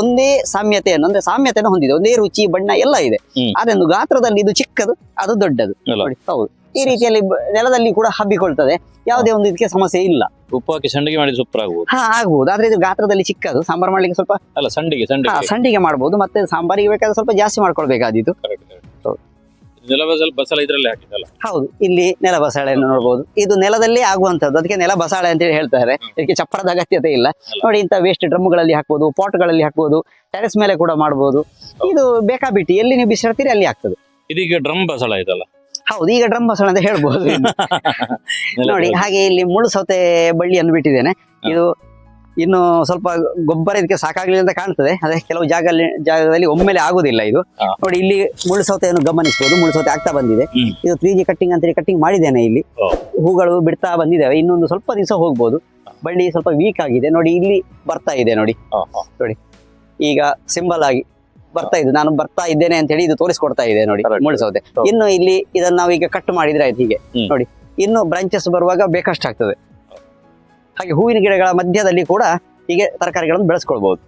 ಒಂದೇ ಸಾಮ್ಯತೆಯನ್ನು ಹೊಂದಿದೆ, ಒಂದೇ ರುಚಿ ಬಣ್ಣ ಎಲ್ಲ ಇದೆ. ಅದೊಂದು ಗಾತ್ರದಲ್ಲಿ ಇದು ಚಿಕ್ಕದು, ಅದು ದೊಡ್ಡದು ನೋಡಿ. ಹೌದು, ಈ ರೀತಿಯಲ್ಲಿ ನೆಲದಲ್ಲಿ ಕೂಡ ಹಬ್ಬಿಕೊಳ್ತದೆ. ಯಾವುದೇ ಒಂದು ಇದಕ್ಕೆ ಸಮಸ್ಯೆ ಇಲ್ಲ. ಉಪ್ಪು ಹಾಕಿ ಸಂಡಿಗೆ ಮಾಡಿ ಸೂಪರ್ ಆಗ್ಬೋದು. ಹಾ ಆಗ್ಬಹುದು, ಆದ್ರೆ ಇದು ಗಾತ್ರದಲ್ಲಿ ಚಿಕ್ಕದು, ಸಾಂಬಾರ್ ಮಾಡ್ಲಿಕ್ಕೆ ಸ್ವಲ್ಪ ಅಲ್ಲ ಸಂಡಿಗೆ ಸಂಡಿಗೆ ಮಾಡ್ಬೋದು. ಮತ್ತೆ ಸಾಂಬಾರಿಗೆ ಬೇಕಾದ್ರೆ ಸ್ವಲ್ಪ ಜಾಸ್ತಿ ಮಾಡ್ಕೊಳ್ಬೇಕಾದಿತ್ತು. ಬಸಳ ಇದ್ರಲ್ಲಿ ಹಾಕಿದಲ್ಲ. ಹೌದು, ಇಲ್ಲಿ ನೆಲ ಬಸಳೆಯನ್ನು ನೋಡ್ಬೋದು. ಇದು ನೆಲದಲ್ಲೇ ಆಗುವಂತದ್ದು, ಅದಕ್ಕೆ ನೆಲ ಬಸಳೆ ಅಂತ ಹೇಳಿ ಹೇಳ್ತಾರೆ. ಇದಕ್ಕೆ ಚಪ್ಪರದ ಅಗತ್ಯತೆ ಇಲ್ಲ. ನೋಡಿ, ಇಂಥ ವೇಸ್ಟ್ ಡ್ರಮ್ಗಳಲ್ಲಿ ಹಾಕ್ಬೋದು, ಪಾಟ್ಗಳಲ್ಲಿ ಹಾಕ್ಬೋದು, ಟೆರೆಸ್ ಮೇಲೆ ಕೂಡ ಮಾಡ್ಬೋದು. ಇದು ಬೇಕಾಬಿಟ್ಟಿ ಎಲ್ಲಿ ನೀವು ಬಿಸಿಡ್ತೀರಿ ಅಲ್ಲಿ ಆಗ್ತದೆ. ಇದೀಗ ಡ್ರಮ್ ಬಸಳ ಆಯ್ತಲ್ಲ. ಹೌದು, ಈಗ ಡ್ರಮ್ ಬಸಳೆ ಅಂತ ಹೇಳ್ಬೋದು. ನೋಡಿ, ಹಾಗೆ ಇಲ್ಲಿ ಮುಳ್ಳು ಸೌತೆ ಬಳ್ಳಿಯನ್ನು ಬಿಟ್ಟಿದ್ದೇನೆ. ಇದು ಇನ್ನು ಸ್ವಲ್ಪ ಗೊಬ್ಬರ ಇದಕ್ಕೆ ಸಾಕಾಗ್ಲಿಲ್ಲ ಅಂತ ಕಾಣ್ತದೆ. ಅದೇ ಕೆಲವು ಜಾಗದಲ್ಲಿ ಒಮ್ಮೆಲೆ ಆಗುದಿಲ್ಲ ಇದು. ನೋಡಿ, ಇಲ್ಲಿ ಮುಳ್ಳು ಸೌತೆಯನ್ನು ಗಮನಿಸಬಹುದು. ಮುಳ್ಳು ಸೌತೆ ಆಗ್ತಾ ಬಂದಿದೆ. ಇದು 3G ಕಟ್ಟಿಂಗ್ ಅಂತೇಳಿ ಕಟ್ಟಿಂಗ್ ಮಾಡಿದ್ದೇನೆ. ಇಲ್ಲಿ ಹೂಗಳು ಬಿಡ್ತಾ ಬಂದಿದ್ದಾವೆ. ಇನ್ನೊಂದು ಸ್ವಲ್ಪ ದಿವಸ ಹೋಗ್ಬೋದು. ಬಳ್ಳಿ ಸ್ವಲ್ಪ ವೀಕ್ ಆಗಿದೆ. ನೋಡಿ, ಇಲ್ಲಿ ಬರ್ತಾ ಇದೆ. ನೋಡಿ ಈಗ ಸಿಂಬಲ್ ಆಗಿ ಬರ್ತಾ ಇದೆ. ನಾನು ಬರ್ತಾ ಇದ್ದೇನೆ ಅಂತ ಹೇಳಿ ಇದು ತೋರಿಸ್ಕೊಡ್ತಾ ಇದೆ. ನೋಡಿ, ಮುಳ್ಳು ಸೌತೆ. ಇನ್ನು ಇಲ್ಲಿ ಇದನ್ನ ನಾವು ಈಗ ಕಟ್ ಮಾಡಿದ್ರೆ ಆಯ್ತು. ಹೀಗೆ ನೋಡಿ, ಇನ್ನು ಬ್ರಾಂಚಸ್ ಬರುವಾಗ ಬೇಕಷ್ಟಾಗ್ತದೆ. ಹಾಗೆ ಹೂವಿನ ಗಿಡಗಳ ಮಧ್ಯದಲ್ಲಿ ಕೂಡ ಹೀಗೆ ತರಕಾರಿಗಳನ್ನು ಬೆಳೆಸ್ಕೊಳ್ಬಹುದು.